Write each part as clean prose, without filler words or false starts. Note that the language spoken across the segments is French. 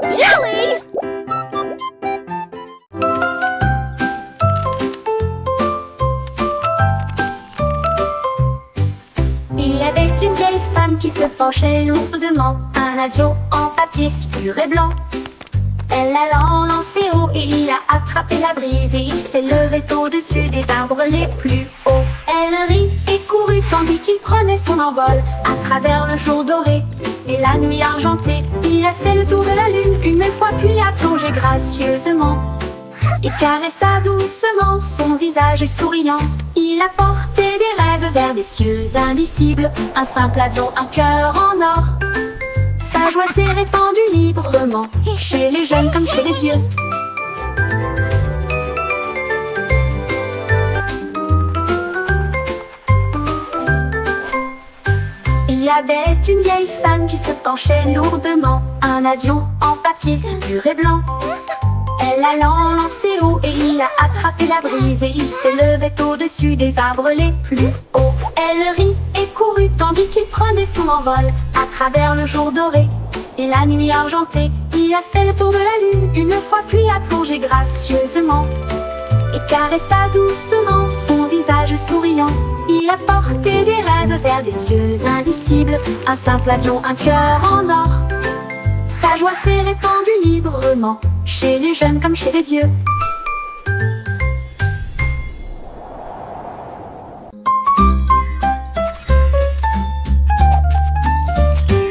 Jelly! Il y avait une vieille femme qui se penchait lourdement. Un avion en papier si pur et blanc. Elle l'a lancé haut et il a attrapé la brise. Et il s'est levé au-dessus des arbres les plus hauts. Elle rit et courut tandis qu'il prenait son envol à travers le jour doré et la nuit argentée. Il a fait le tour de la lune une fois puis a plongé gracieusement et caressa doucement son visage souriant. Il a porté des rêves vers des cieux indicibles, un simple avion, un cœur en or. Sa joie s'est répandue librement, chez les jeunes comme chez les vieux. Il y avait une vieille femme qui se penchait lourdement. Un avion en papier si pur et blanc. Elle l'a lancé haut et il a attrapé la brise. Et il s'est levé au-dessus des arbres les plus hauts. Elle rit et courut tandis qu'il prenait son envol à travers le jour doré et la nuit argentée. Il a fait le tour de la lune une fois puis a plongé gracieusement et caressa doucement son visage souriant. Il a porté des rêves vers des cieux indicibles, un simple avion, un cœur en or. Sa joie s'est répandue librement, chez les jeunes comme chez les vieux.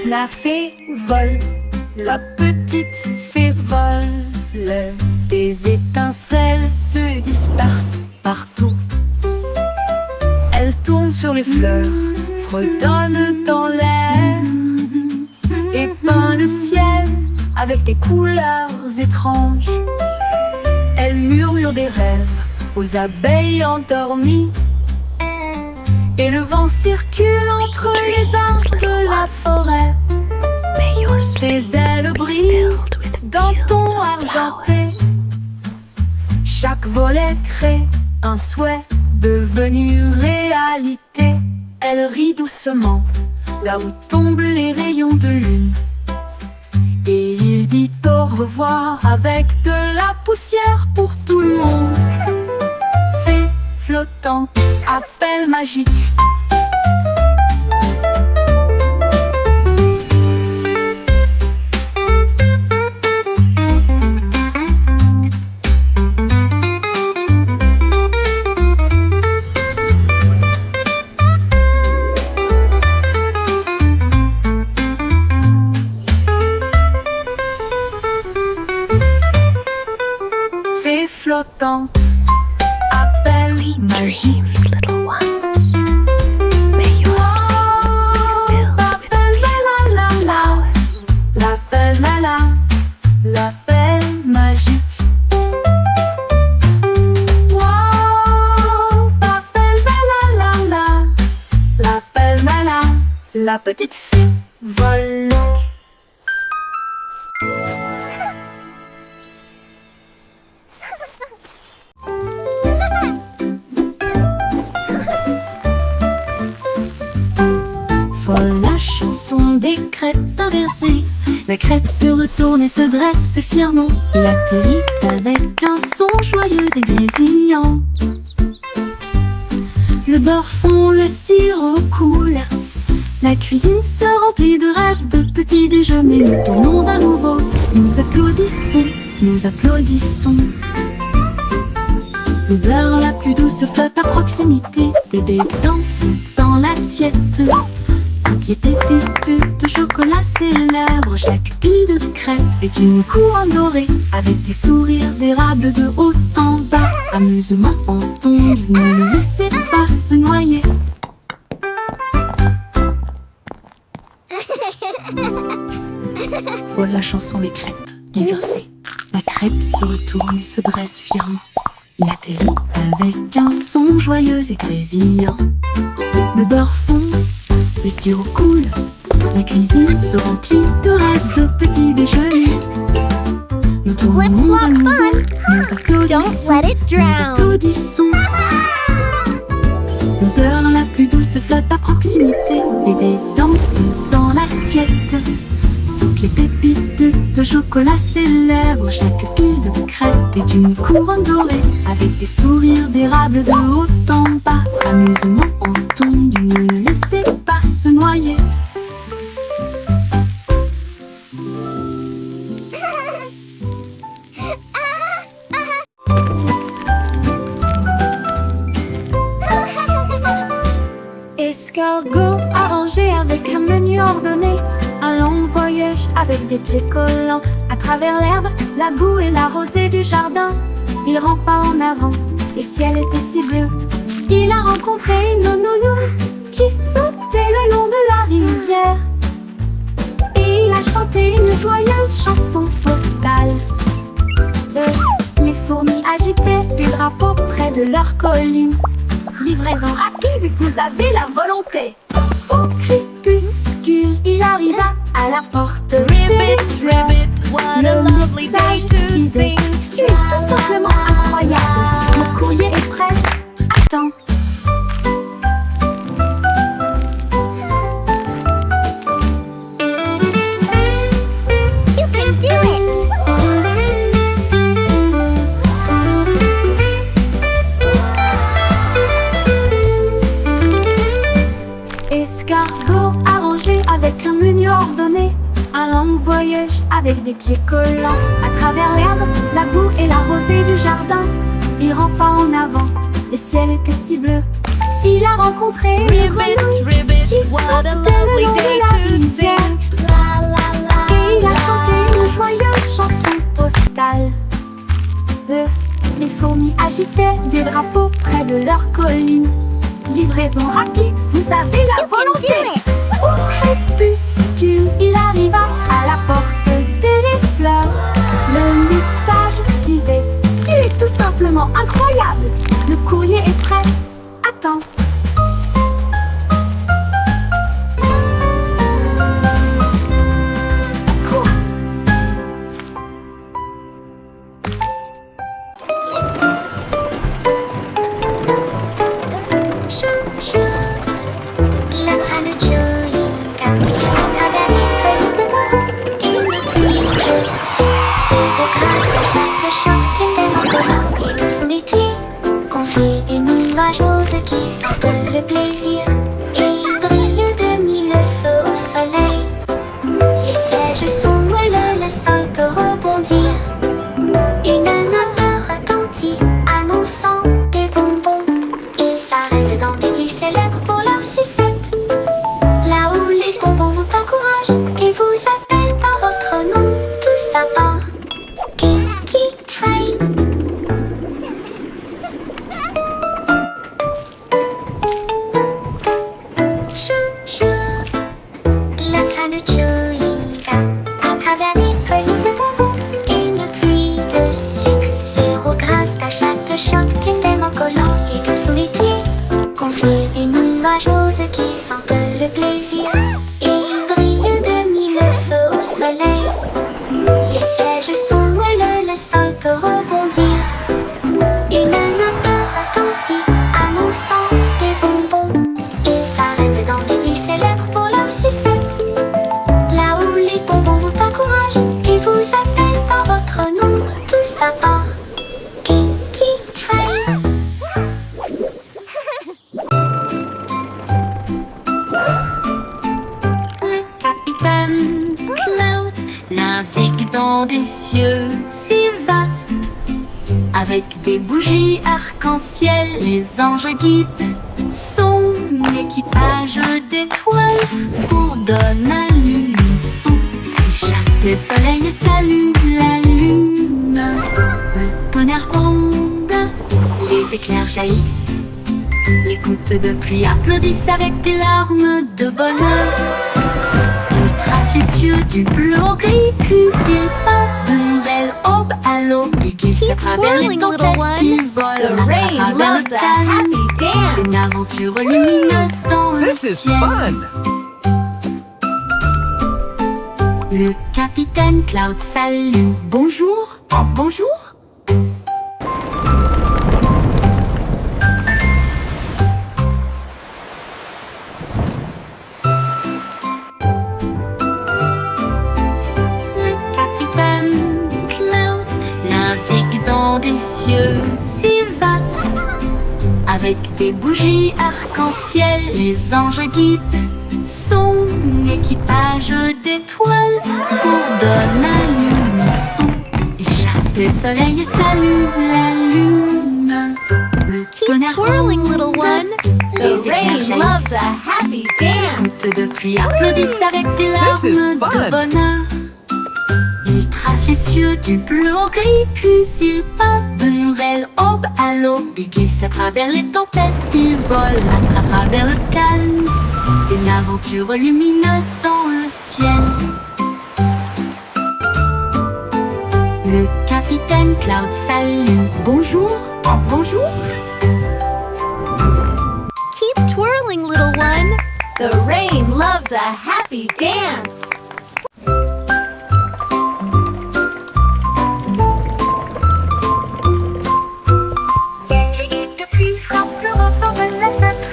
La fée vole, la petite fée vole. Des étincelles se dispersent partout. Elle tourne sur les fleurs, fredonne dans l'air et peint le ciel avec des couleurs étranges. Elle murmure des rêves aux abeilles endormies et le vent circule entre les arbres de la forêt. Ses ailes brillent d'un ton argenté. Chaque volet crée un souhait devenu réalité. Elle rit doucement là où tombent les rayons de lune. Et il dit au revoir avec de la poussière pour tout le monde. Fée flottante, appel magique. Flottante, appel magique. Little ones. May your sleep be filled with millions of flowers. L'appel l'appel magique. Wow, l'appel la petite fée vole. Folle la chanson des crêpes inversées. La crêpe se retourne et se dresse fièrement. Il atterrit avec un son joyeux et grésillant. Le beurre fond, le sirop coule. La cuisine se remplit de rêves, de petits déjeuners. Nous tournons à nouveau, nous applaudissons, nous applaudissons. L'odeur la plus douce flotte à proximité. Bébé danse dans l'assiette. Toutes les pépites de chocolat célèbrent. Chaque pile de crêpes est une couronne dorée, avec des sourires d'érable de haut en bas. Amusement en tombe, ne le laissez pas se noyer. Voilà la chanson des crêpes inversées. La crêpe se retourne et se dresse fièrement. Il atterrit avec un son joyeux et grésillant. Le beurre fond, le sirop coule. La cuisine se remplit de rêves, de petits déjeuners. Nous tournons à nouveau, nous applaudissons, nous applaudissons. L'odeur la plus douce flotte à proximité. Bébé danse dans l'assiette. Toutes les pépites de chocolat célèbre. Chaque pile de crêpes est une couronne dorée, avec des sourires d'érable de haut en bas. Amusement entendu, ne laissez pas se noyer. Escargot arrangé avec un menu ordonné, un long voyage avec des pieds collants à travers l'herbe, la boue et la rosée du jardin. Il rampa en avant, le ciel était si bleu. Il a rencontré une nounou qui sautait le long de la rivière, et il a chanté une joyeuse chanson postale. Les fourmis agitaient des drapeaux près de leur colline. Livraison rapide, vous avez la volonté. Au crépuscule, il arriva à la porte. Ribbit, ribbit, what a lovely day to sing. Tu es tout simplement incroyable. Le courrier est prêt. Attends. You can do it! Escargot arrangé avec un menu ordonné, un long voyage avec des pieds collants à travers l'herbe, la boue et la rosée du jardin. Il rampa en avant, le ciel était si bleu. Il a rencontré une Ribbit, grenouille ribbit, qui what sautait a le lovely long de day la to rivière. sing. La la la. Et il a chanté une joyeuse chanson postale. Les fourmis agitaient des drapeaux près de leur colline. Livraison rapide, vous avez la volonté. Au crépuscule, il arriva à la porte des fleurs. Le message disait: tu es tout simplement incroyable. Le courrier est prêt. Attends. Cours. Qui sentent le plaisir et ils brillent de mille feux au soleil. Les sièges sont moelleux, le sol peut rebondir. Une odeur retentit annonçant des bonbons. Ils s'arrêtent dans des villes célèbres pour leur sucette, là où les bonbons vous encouragent et vous appellent par votre nom. Tout ça part Kinky Train. Le train de chewing-gum à travers les feuilles de bonbons. Une pluie de sucre, zéro grâce à chaque choc. Tellement collant et tout sous les pieds. Confie des nuages roses qui sentent le plaisir et ils brillent de mille feux au soleil. Les sièges sont moelleux, le sol peut rebondir. Une odeur retentit annonçant des bonbons. Ils s'arrêtent dans des villes célèbres pour leur sucette, là où les bonbons vous encouragent et vous appellent par votre nom. Tout ça part Kinky Train. Le capitaine Cloud navigue dans des cieux si vastes. Avec des bougies arc-en-ciel, les anges guident son équipage d'étoiles bourdonne à l'unisson. Il chasse le soleil et salue la lune. Le tonnerre gronde, les éclairs jaillissent. Les gouttes de pluie applaudissent avec des larmes de bonheur. Il trace les cieux du bleu au gris, puis il part de nouvelles aubes à l'aube. Et glisse à travers les twirling, little tempêtes, one. il vole The à rain travers loves le a ciel. happy dance. Une aventure lumineuse dans le This is ciel. fun! Le capitaine Cloud salue. Bonjour. Oh, bonjour. cieux si vaste. Avec des bougies arc-en-ciel, les anges guident son équipage d'étoiles bourdonne à l'unisson. Il chasse les soleils et salue la lune. Le tonnerre Twirling, little one. les The rain éclairs loves jaillissent. a happy dance. Toutes de pluie applaudissent avec des This is larmes fun. de bonheur. Il trace les cieux du bleu au gris, puis il part de nouvelles aubes à l'aube. Il glisse à travers les tempêtes, il vole à travers le calme. Une aventure lumineuse dans le ciel. Le capitaine Cloud salue. Bonjour, bonjour. Keep twirling, little one. The rain loves a happy dance. Et depuis frappe le rebord de la fenêtre.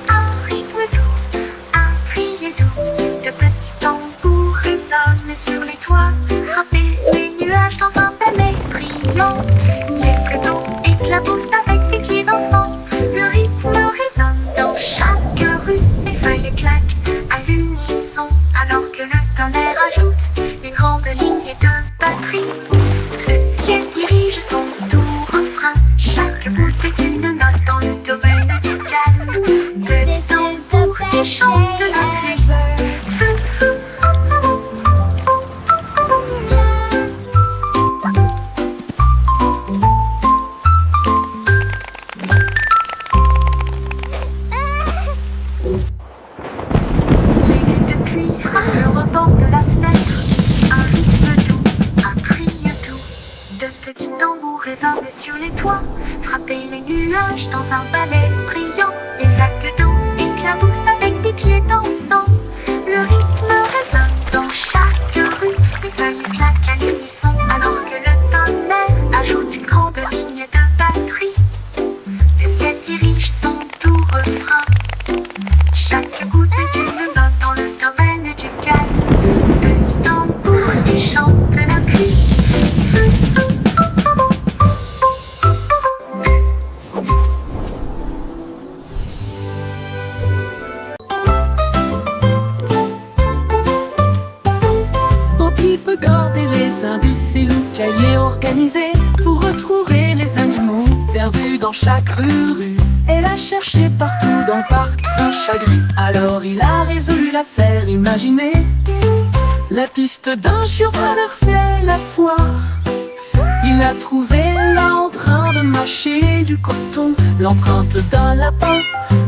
Un rythme doux, un cri doux. De petits tambours résonnent sur les toits. Frapper les nuages dans un ballet brillant. Les fléaux éclaboussent avec des pieds dansants. Le rythme résonne dans chaque rue. Les feuilles claquent à l'unisson. Alors que le tonnerre ajoute une grande ligne de batterie. Le ciel dirige son doux refrain. Chaque bout est une note dans le domaine du calme. Petit tambour qui chante de la pluie. Les gouttes de pluie frappent le rebord de la fenêtre. Un rythme doux, un cri doux. De petits tambours résonnent sur les toits. Frapper les nuages dans un ballet brillant. Les vagues d'eau éclaboussent avec des pieds dansants. Le rythme résonne dans chaque rue. Les feuilles claquent à l'unisson. Alors que le tonnerre ajoute une grande ligne de batterie. Le ciel dirige son doux refrain. Chaque goutte est une note dans le domaine du calme. Petit tambour qui chante la pluie. Poppy peut garder les indices et loups cahiers organisés pour retrouver les animaux perdus dans chaque rue. Elle a cherché partout dans le parc un chat gris. Alors il a résolu l'affaire imaginée. La piste d'un chiot traversait la foire. Il a trouvé là en train de mâcher du coton l'empreinte d'un lapin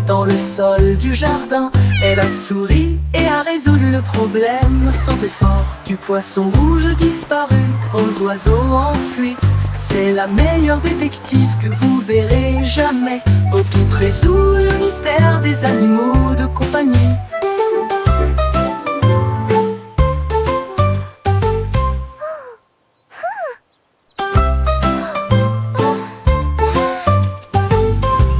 dans le sol du jardin. Elle a souri et a résolu le problème sans effort. Du poisson rouge disparu aux oiseaux en fuite. C'est la meilleure détective que vous verrez jamais. Poppy résout le mystère des animaux de compagnie.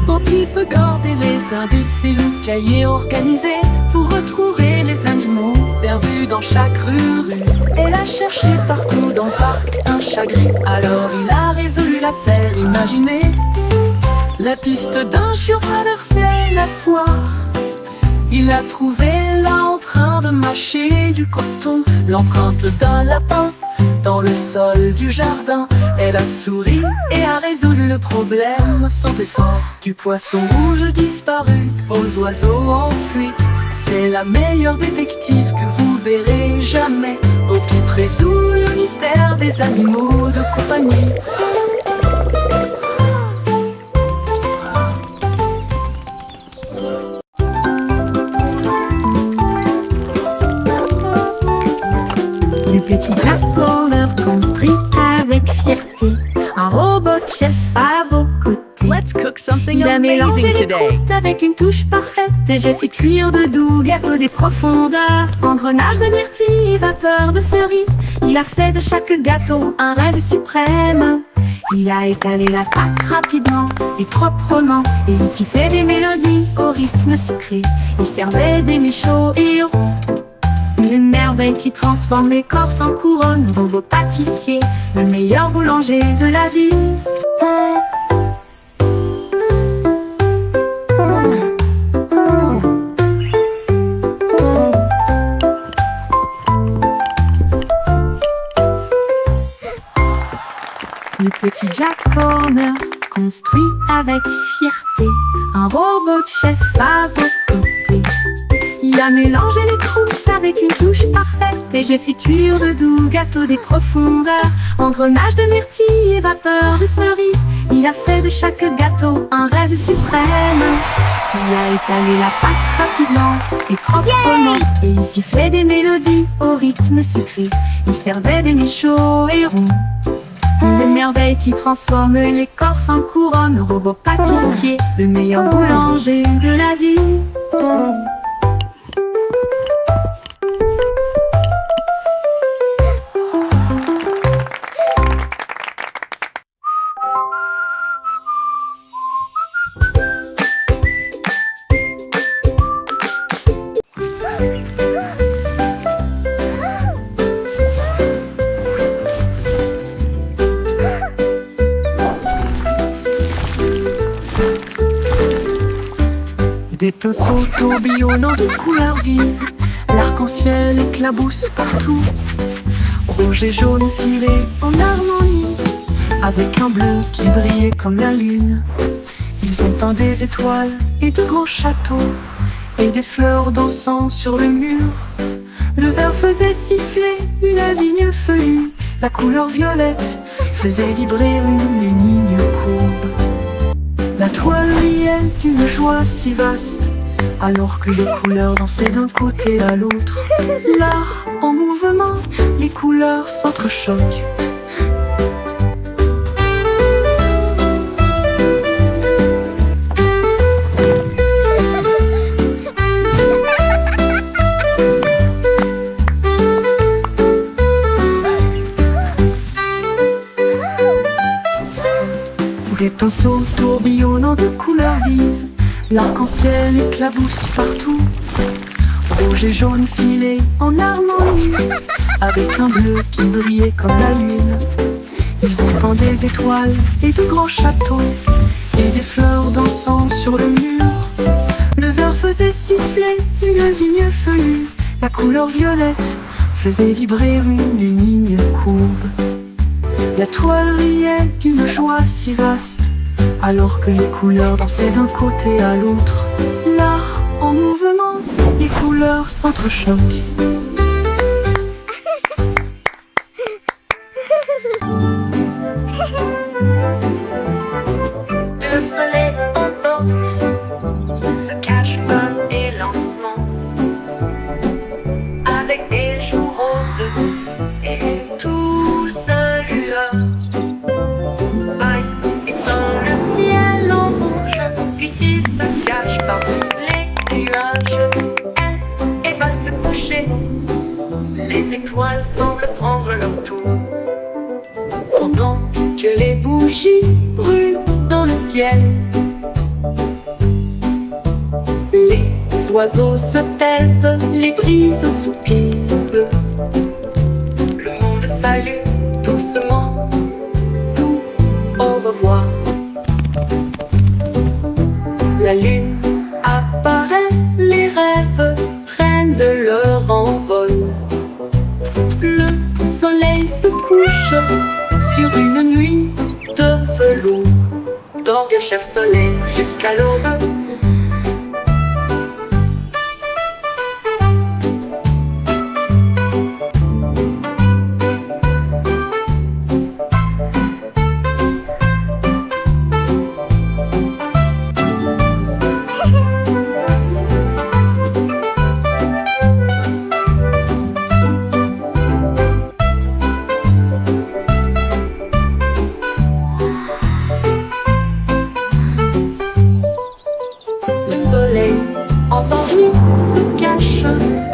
Poppy peut garder les indices et le cahier organisé pour retrouver les animaux perdus dans chaque rue. Elle a cherché partout dans le parc un chat gris. Alors il a résolu l'affaire imaginée. La piste d'un chiot traversait la foire. Il a trouvé là en train de mâcher du coton l'empreinte d'un lapin dans le sol du jardin. Elle a souri et a résolu le problème sans effort. Du poisson rouge disparu aux oiseaux en fuite. C'est la meilleure détective que vous verrez jamais. Poppy résout le mystère des animaux de compagnie. Le petit Jack Horner construit avec fierté un robot chef à vos côtés. Let's cook something Il a mélangé amazing les today. croûtes avec une touche parfaite. Et j'ai fait cuire de doux gâteaux des profondeurs. Engrenage de myrtille, vapeur de cerise. Il a fait de chaque gâteau un rêve suprême. Il a étalé la pâte rapidement et proprement. Et il s'y fait des mélodies au rythme sucré. Il servait des mets chauds et roux. Une merveille qui transforme l'écorce en couronne. Robot pâtissier, le meilleur boulanger de la ville. Le petit Jack Horner construit avec fierté un robot de chef à vos côtés. Il a mélangé les croûtes avec une touche parfaite et j'ai fait cuire de doux gâteaux des profondeurs, engrenage de myrtille et vapeur de cerise. Il a fait de chaque gâteau un rêve suprême. Il a étalé la pâte rapidement et proprement, et il sifflait des mélodies au rythme sucré. Il servait des mets chauds et ronds, des merveilles qui transforment l'écorce en couronne. Robot pâtissier, le meilleur boulanger de la vie. Des pinceaux tourbillonnants de couleurs vives, l'arc-en-ciel éclabousse partout. Rouge et jaune filés en harmonie, avec un bleu qui brillait comme la lune. Ils ont peint des étoiles et de grands châteaux, et des fleurs dansant sur le mur. Le vert faisait siffler une vigne feuillue, la couleur violette faisait vibrer une ligne courbe. La toile riait d'une joie si vaste, alors que les couleurs dansaient d'un côté à l'autre. L'art en mouvement, les couleurs s'entrechoquent. Des pinceaux tourbillonnants de couleurs vives, l'arc-en-ciel éclabousse partout. Rouge et jaune filés en harmonie, avec un bleu qui brillait comme la lune. Ils ont peint des étoiles et de grands châteaux, et des fleurs dansant sur le mur. Le vert faisait siffler une vigne feuillue, la couleur violette faisait vibrer une ligne courbe. La toile riait d'une joie si vaste, alors que les couleurs dansaient d'un côté à l'autre. L'art en mouvement, les couleurs s'entrechoquent. Le soleil emporte, se cache pas et lentement, avec des jours roses et tout sa lueur. Vaille éteint le ciel en rouge, puis s'il se cache par les nuages, et va se coucher. Les étoiles semblent prendre leur tour, pendant que les bougies brûlent dans le ciel. Les oiseaux se taisent, les brises soupirent. Le monde salue doucement, tout au revoir. La lune apparaît, les rêves prennent leur envol. Le soleil se couche sur une nuit de velours. Dors bien cher soleil jusqu'à l'aube. Endormi se cache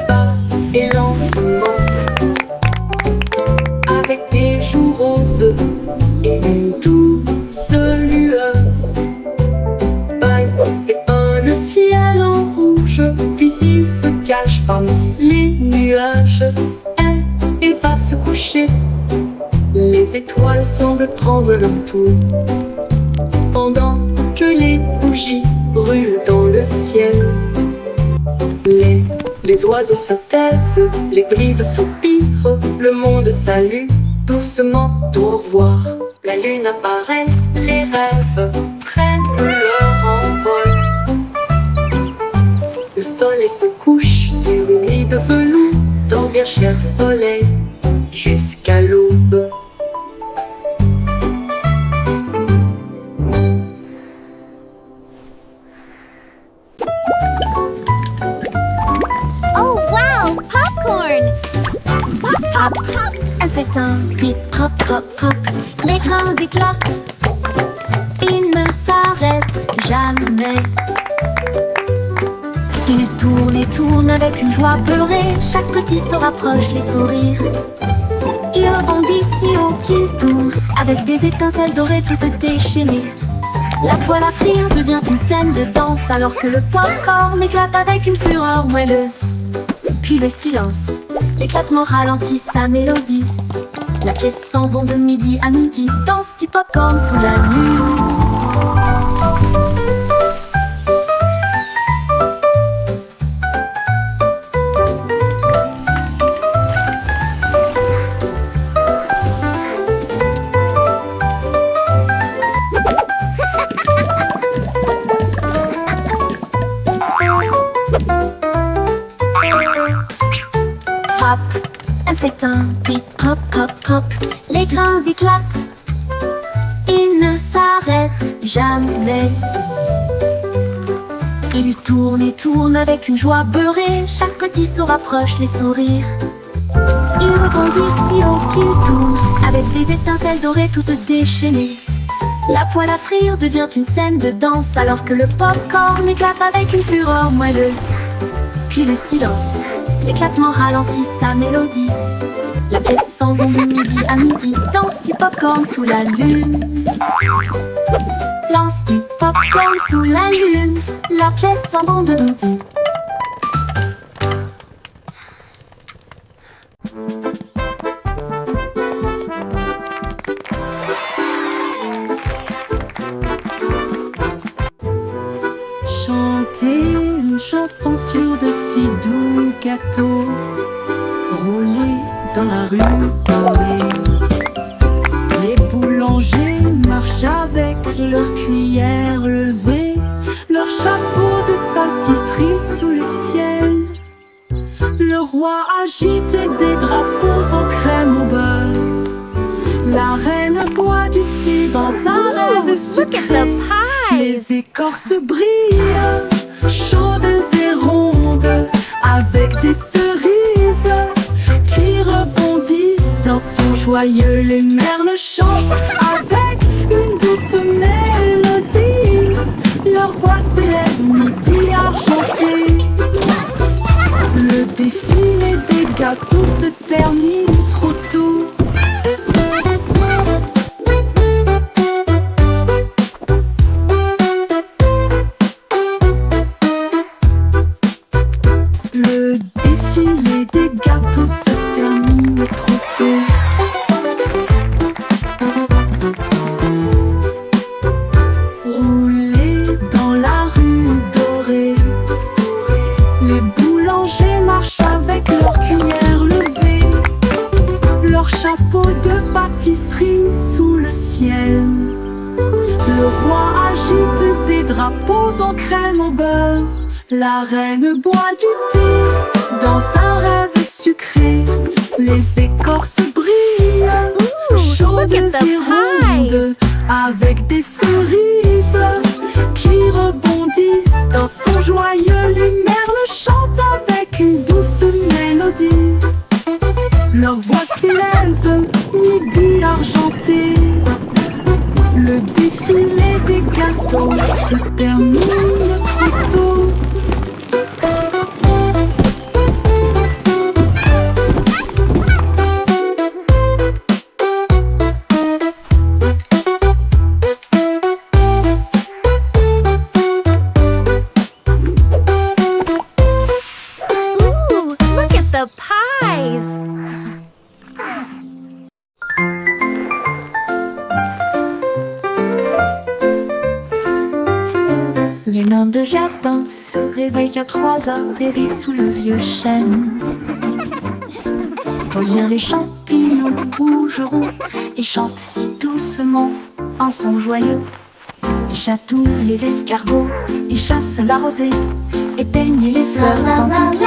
bas et lentement, avec des joues roses et une douce lueur. Baille éteint le ciel en rouge, puis il se cache parmi les nuages, et va se coucher. Les Les étoiles semblent prendre leur tour, pendant que les bougies brûlent dans le ciel. Les oiseaux se taisent, les brises soupirent, le monde salue doucement au revoir. La lune apparaît, les rêves prennent leur envol. Le soleil se couche sur une lit de velours, dans bien cher soleil jusqu'à l'aube. Oh wow, popcorn! Pop, pop, pop! Elle fait un beat, pop, pop, pop. L'écran éclate, il ne s'arrête jamais. Il tourne et tourne avec une joie beurrée. Chaque petit se rapproche, les sourires. Il rebondit si haut qu'il tourne, avec des étincelles dorées toutes déchaînées. La poêle à frire devient une scène de danse, alors que le popcorn éclate avec une fureur moelleuse. Puis le silence, l'éclatement ralentit sa mélodie. La pièce sent bon de midi à midi, danse du popcorn sous la lune. Pop, elle fait un beat, pop, pop, pop. Les grains éclatent, ils ne s'arrêtent jamais. Il tourne et tourne avec une joie beurrée. Chaque petit se rapproche, les sourires. Il rebondit si haut qu'il tourne, avec des étincelles dorées toutes déchaînées. La poêle à frire devient une scène de danse, alors que le popcorn éclate avec une fureur moelleuse. Puis le silence, l'éclatement ralentit sa mélodie. La pièce sent bon de midi à midi, danse du popcorn sous la lune. Lance du popcorn sous la lune, la pièce sent bon de midi. Chanter une chanson sur de si doux gâteaux, rouler dans la rue dorée. Les boulangers marchent avec leurs cuillères levées, leur chapeau de pâtisserie sous le ciel. Le roi agite des drapeaux en crème au beurre. La reine boit du thé dans un rêve sucré. Les écorces brillent, chaudes et rondes, avec des cerises qui rebondissent dans son joyeux. Les merles chantent avec une douce mélodie. Leur voix s'élève midi argenté. Le défilé des gâteaux se termine trop tôt. Le défilé des gâteaux se termine trop tôt. Rouler dans la rue dorée, les boulangers marchent avec leurs cuillères levées, leur chapeau de pâtisserie sous le ciel. Le roi agite des drapeaux en crème au beurre. La reine boit du thé dans un rêve sucré. Les écorces brillent, chaudes et rondes, avec des cerises qui rebondissent dans son joyeux. Les merles chantent avec une douce mélodie. Leur voix s'élève, midi argenté. Le défilé des gâteaux se termine trop tôt. Ooh, look at the pies! de jardin se réveille à 3 heures et rit sous le vieux chêne. Paulien les champignons rougeront et chante si doucement un son joyeux. Il chatouille les escargots, il chasse la rosée et peigne les fleurs dans toutes les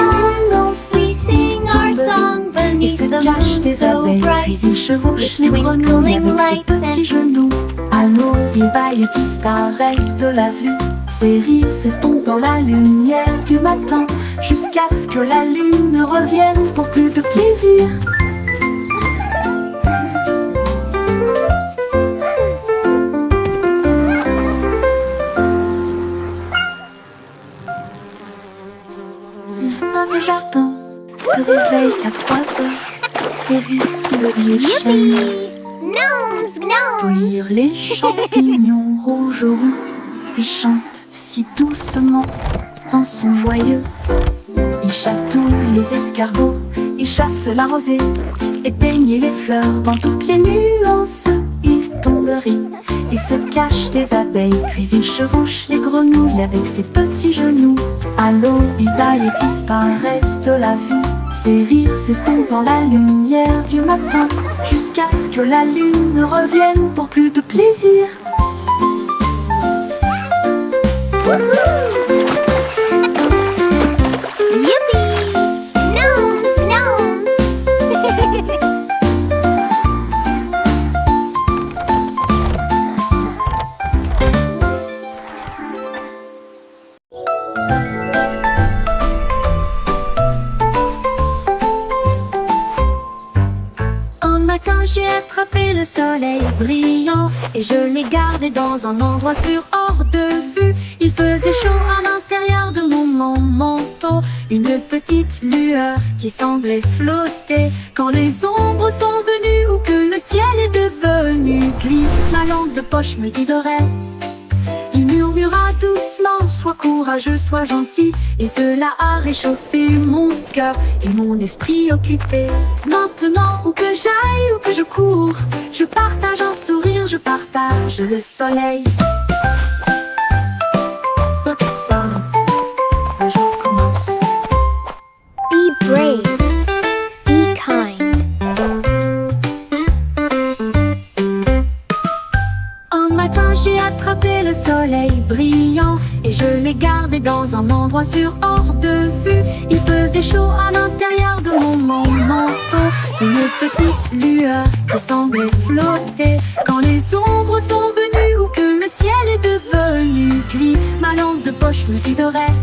nuances. We sing our song Et se beneath the cache moon des so abeilles, bright. puis il chevauche les With grenouilles twinkling avec ses lights petits and- genoux. À l'eau, les bails disparaissent de la vue. Ses rires s'estompent dans la lumière du matin, jusqu'à ce que la lune revienne pour plus de plaisir. Un des jardins se réveille à 3 heures et rit sous le vieux chêne. Gnomes, gnomes. Cueillir les champignons rougeront et chante si doucement un son joyeux. Il chatouille les escargots, il chasse la rosée et peigne les fleurs dans toutes les nuances. Il tomberie et se cache des abeilles, puis il chevauche les grenouilles avec ses petits genoux. À l'eau, il baille et disparaissent de la vue. Ses rires s'estompent dans la lumière du matin, jusqu'à ce que la lune revienne pour plus de plaisir. Yippee! Gnomes, gnomes. Un matin j'ai attrapé le soleil brillant et je l'ai gardé dans un endroit sûr hors de vue. Il faisait chaud à l'intérieur de mon manteau, une petite lueur qui semblait flotter. Quand les ombres sont venues ou que le ciel est devenu gris, ma lampe de poche me guiderait. Il murmura doucement, sois courageux, sois gentil. Et cela a réchauffé mon cœur et mon esprit occupé. Maintenant, où que j'aille, où que je cours, je partage un sourire, je partage le soleil. Pocket Sound, un jour commence. Be brave. Be kind. Un matin j'ai attrapé le soleil brillant et je l'ai gardé dans un endroit sûr hors de vue. Il faisait chaud à l'intérieur de mon manteau, une petite lueur qui semblait flotter. Quand les ombres sont venues ou que le ciel est devenu gris, ma lampe de poche me guiderait.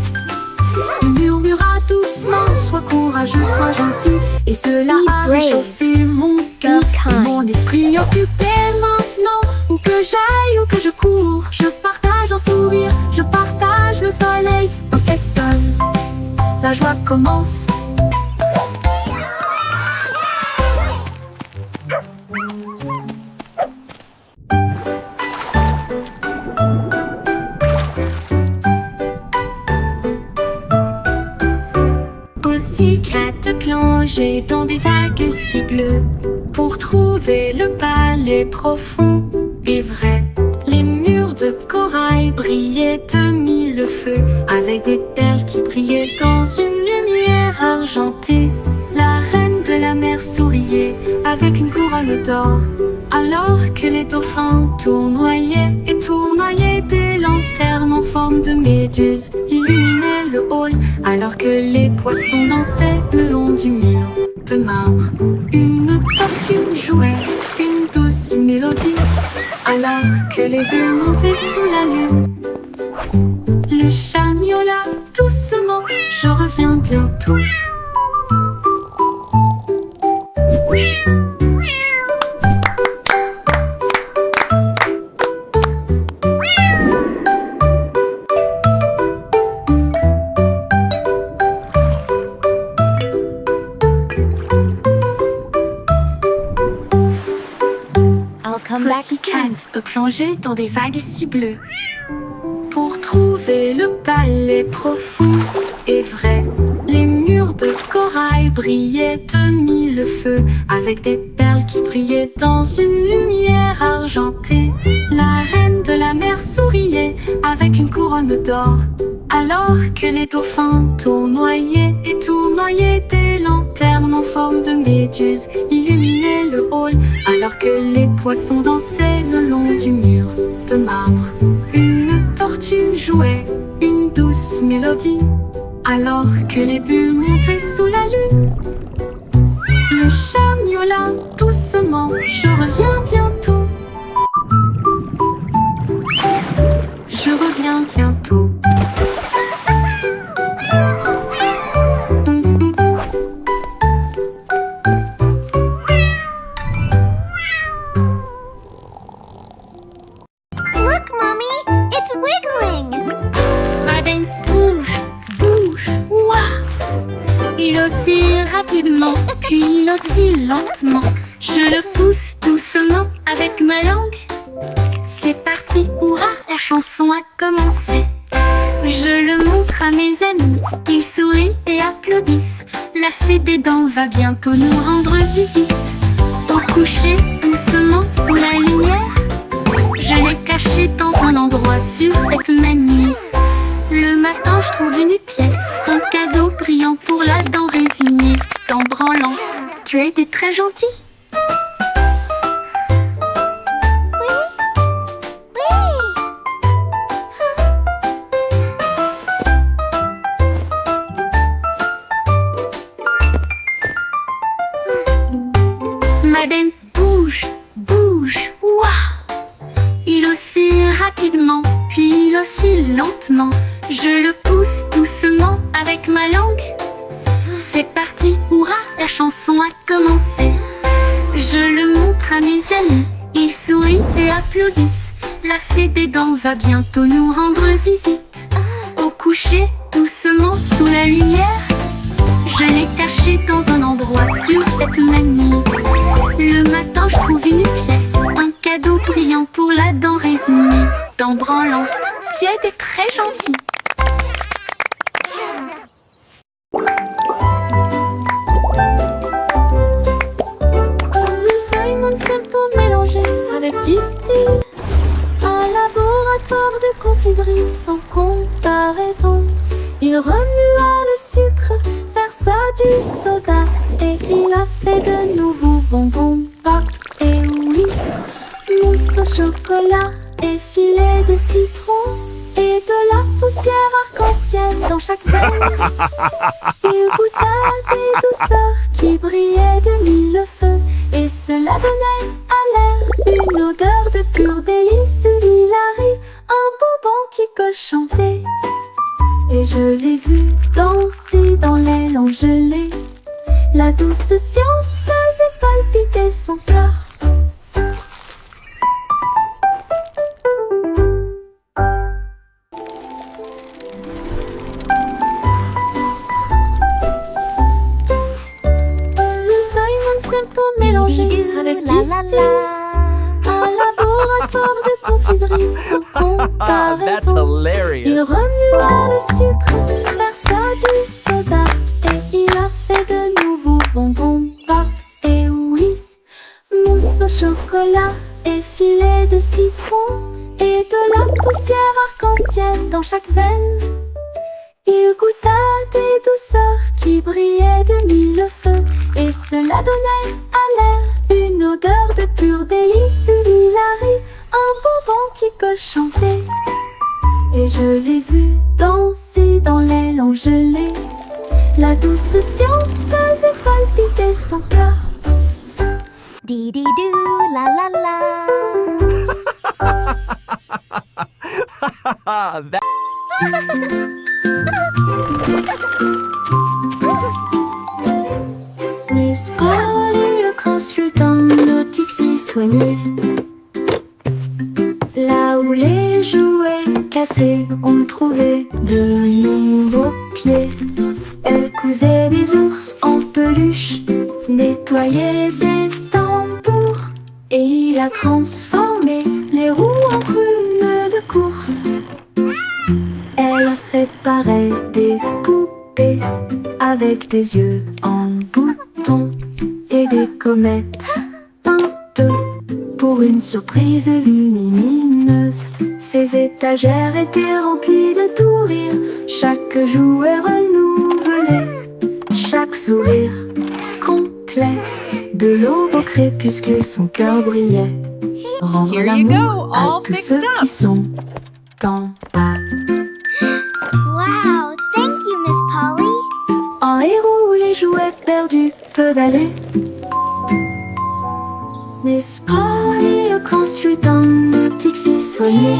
Il murmura doucement, sois courageux, sois gentil. Et cela Be a brave. réchauffé mon cœur Be et kind. mon esprit occupé. Maintenant, où que j'aille, où que je cours, je partage un sourire, je partage le soleil. Pocket Sun, la joie commence. Aussitôt plongé dans des vagues si bleues pour trouver le palais profond et vrai. Les murs de corail brillaient de mille feux avec des perles qui brillaient dans une lumière argentée. La reine de la mer souriait avec une couronne d'or, alors que les dauphins tournoyaient et tournoyaient. Des lanternes en forme de méduse illuminaient le hall, alors que les poissons dansaient le long du mur de marbre. Une tortue jouait une douce mélodie, alors que les bulles montaient sous la lune. Le chat miaula doucement, je reviens bientôt. I'll come back soon. Pussycat plongé dans des vagues si bleues pour trouver le palais profond et vrai. Les murs de corail brillaient de mille feux avec des perles qui brillaient dans une lumière argentée. La reine de la mer souriait avec une couronne d'or. Alors que les dauphins tournoyaient et tournoyaient, des lanternes en forme de méduse illuminaient le hall. Alors que les poissons dansaient le long du mur de marbre, une tortue jouait une douce mélodie. Alors que les bulles montaient sous la lune, le chat miaula doucement: je reviens bientôt. Je reviens bientôt. Look, Mommy! It's wiggling! Madeleine bouge, bouge, ouah! Il oscille rapidement, puis il oscille lentement. Je le pousse doucement avec ma langue. C'est parti, hurrah, la chanson a commencé. Je le montre à mes amis, ils sourient et applaudissent. La fée des dents va bientôt nous rendre visite. Au coucher, doucement sous la lumière, je l'ai caché dans un endroit sur cette même nuit. Le matin, je trouve une pièce, un cadeau brillant pour la dent résignée, dent branlante. Tu as été très gentil. Madeleine bouge, bouge, ouah! Il oscille rapidement, puis il oscille lentement. Je le pousse doucement avec ma langue. C'est parti, hurrah, la chanson a commencé. Je le montre à mes amis, ils sourient et applaudissent. La fée des dents va bientôt nous rendre visite. Au coucher, doucement sous la lumière, je l'ai caché dans un endroit sur cette même nuit. Le matin, je trouve une pièce, un cadeau brillant pour la dent résignée, dent branlante. Tu as été très gentil. Le Simon Simple mélangé avec du style, un laboratoire de confiserie sans comparaison. Il remua le sucre, versa du soda, et il a fait de nouveaux bonbons, pâte et whisk, mousse au chocolat et filet de citron, et de la poussière arc-en-ciel dans chaque veine. Il goûta des douceurs qui brillaient de mille feux, et cela donnait à l'air une odeur de pur délice. Il arrive un bonbon qui peut chanter, et je l'ai vu danser dans l'aile en gelée. La douce science faisait palpiter son cœur. Le Simon Simple mélangé avec du style, un laboratoire de confiserie sans comparaison. That's hilarious. Il remua le sucre, versa du soda, et il a fait de nouveaux bonbons, pâte et whisk, mousse au chocolat et filet de citron, et de la poussière arc-en-ciel dans chaque veine. Il goûta des douceurs qui brillaient de mille feux, et cela donnait à l'air une odeur de pur délice. Il arrive un bonbon qui peut chanter, et je l'ai vu danser dans l'aile en gelée. La douce science faisait palpiter son cœur. Dee-dee-doo, la la la. Miss Polly, le constructeur nautique si soigné, là où les jouets cassés ont trouvé de nouveaux pieds. Elle cousait des ours en peluche, nettoyait des tambours, et il a transformé les roues en prunes de course. Elle réparait des poupées avec des yeux en bouton et des comètes peintes pour une surprise lumineuse. Ces étagères étaient remplies de tout rire, chaque jouet renouvelé, chaque sourire complet. De l'aube au crépuscule, son cœur brillait. Rendre Here you l'amour go, à all tous fixed ceux up. qui sont en bas. Wow, thank you, Miss Polly. En héros, les jouets perdus peuvent aller. Miss Polly a construit un boutique si soigné.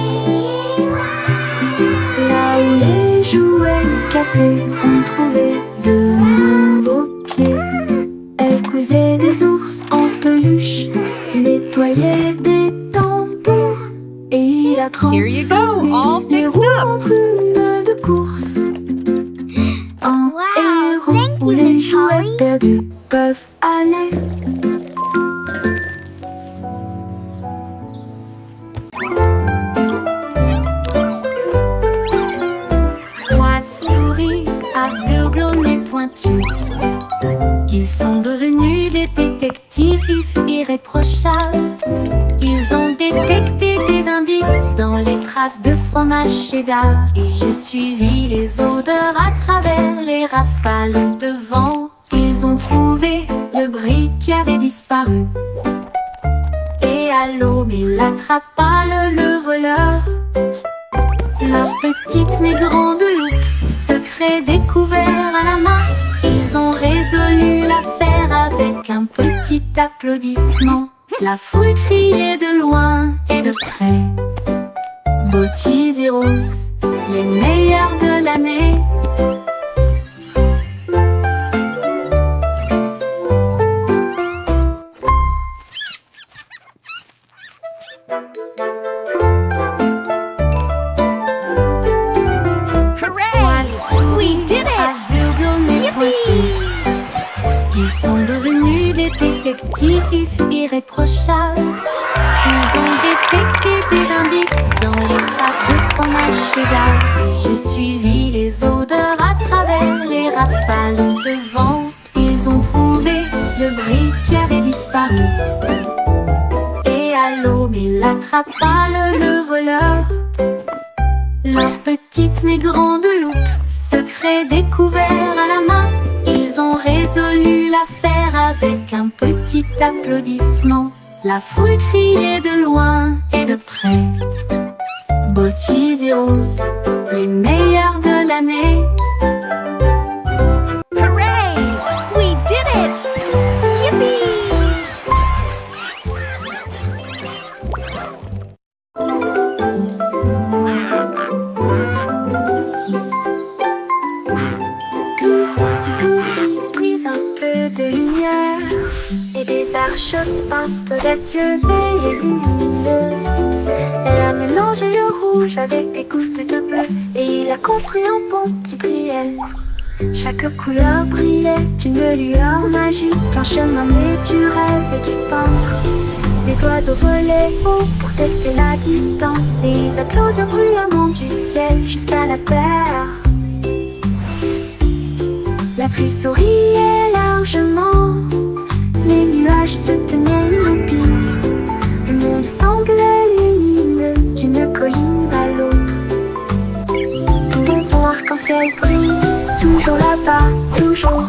Là où les jouets cassés ont trouvé de nouveaux pieds. Elle cousait des ours en peluche, nettoyait des tambours, et il a Here you go, transformé all les fixed roues up. en plumes de course. Un Wow, héros thank où you, les Miss jouets Polly. perdus peuvent aller. Trois souris aveugles au nez pointu. Ils sont devenus des détectives vifs irréprochables. Ils ont détecté des indices dans les traces de fromage cheddar. Et j'ai suivi les odeurs à travers les rafales de vent. Ils ont trouvé le brick qui avait disparu. Et à l'aube, il attrapa le voleur. Leur petite mais grande loupe, secret découvert à la main. Ils ont résolu l'affaire avec un petit applaudissement. La foule criait de loin et de près. Botchis et Rose, les meilleurs de l'année. Hooray! We did it! Aveugles au nez pointu. Ils sont devenus des détectives vifs irréprochables. Ils ont détecté des indices dans les traces de fromage cheddar. Et j'ai suivi les odeurs à travers les rafales de vent. Ils ont trouvé le brick qui avait disparu. Et à l'aube, il attrapa le voleur. Leur petite mais grande loupe, secret découvert à la main. Ils ont résolu l'affaire avec un petit applaudissement. La foule criait de loin et de près. Botchis et Rose, les meilleurs de l'année. Hooray! We did it! Yippee! Brise un peu de lumière et des arches peintes audacieuses et lumineuses. Elle a mélangé le rouge avec des gouttes de bleu et il a construit un pont qui brillait. Chaque couleur brillait d'une lueur magique, un chemin naturel et du peintre. Les oiseaux volaient haut pour tester la distance et ils applaudirent bruyamment du ciel jusqu'à la terre. La pluie souriait largement, les nuages se tenaient immobiles. Le monde semblait lumineux d'une colline à l'autre. Ton fond arc-en-ciel brille, toujours là-bas, toujours.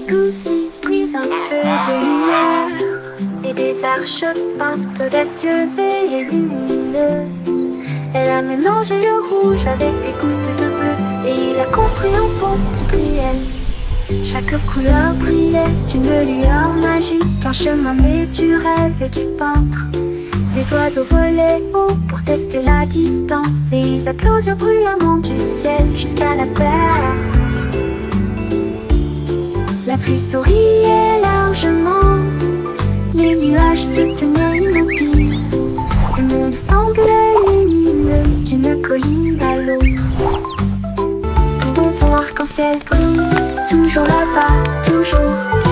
Goofy brise un peu de lumière et des arches peintes audacieuses et lumineuses. Elle a mélangé le rouge avec des gouttes de bleu et il a construit un pont qui brillait. Chaque couleur brillait d'une lueur magique, un chemin naturel et du peintre. Les oiseaux volaient haut pour tester la distance et ils applaudirent bruyamment du ciel jusqu'à la terre. La pluie souriait largement, les nuages se tenaient immobiles. Le monde semblait lumineux d'une colline à l'autre. Ton fond arc-en-ciel brille, toujours là-bas, toujours.